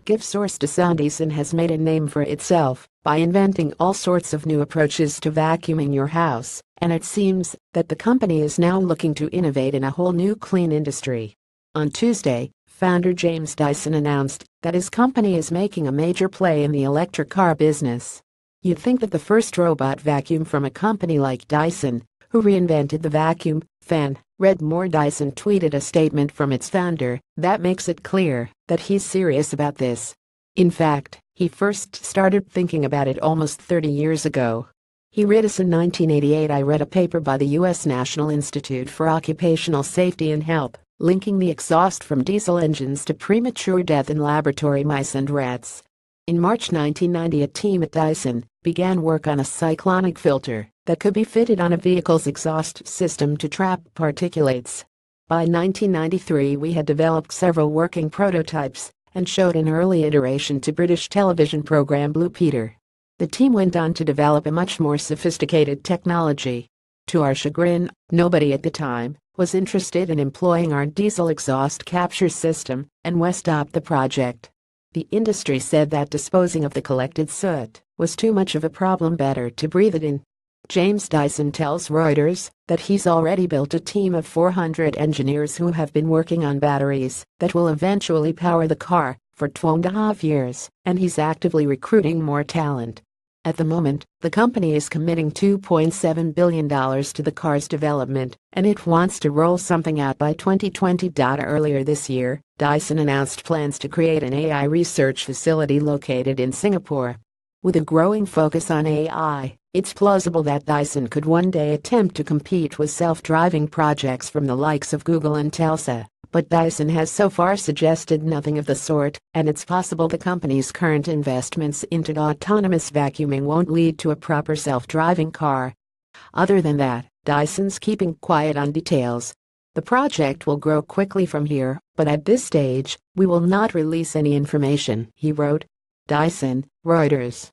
GIF Source DysonDyson has made a name for itself by inventing all sorts of new approaches to vacuuming your house, and it seems that the company is now looking to innovate in a whole new clean industry. On Tuesday, founder James Dyson announced that his company is making a major play in the electric car business. You'd think that the first robot vacuum from a company like Dyson, who reinvented the vacuum fan, read more. Dyson tweeted a statement from its founder that makes it clear that he's serious about this. In fact, he first started thinking about it almost 30 years ago. He wrote us in 1988. I read a paper by the U.S. National Institute for Occupational Safety and Health, linking the exhaust from diesel engines to premature death in laboratory mice and rats. In March 1990, a team at Dyson began work on a cyclonic filter that could be fitted on a vehicle's exhaust system to trap particulates. By 1993, we had developed several working prototypes and showed an early iteration to British television program Blue Peter. The team went on to develop a much more sophisticated technology. To our chagrin, nobody at the time was interested in employing our diesel exhaust capture system, and we stopped the project. The industry said that disposing of the collected soot was too much of a problem, better to breathe it in. James Dyson tells Reuters that he's already built a team of 400 engineers who have been working on batteries that will eventually power the car for 2.5 years, and he's actively recruiting more talent. At the moment, the company is committing $2.7 billion to the car's development, and it wants to roll something out by 2020. Earlier this year, Dyson announced plans to create an AI research facility located in Singapore. With a growing focus on AI, it's plausible that Dyson could one day attempt to compete with self-driving projects from the likes of Google and Tesla. But Dyson has so far suggested nothing of the sort, and it's possible the company's current investments into autonomous vacuuming won't lead to a proper self-driving car. Other than that, Dyson's keeping quiet on details. The project will grow quickly from here, but at this stage, we will not release any information, he wrote. Dyson, Reuters.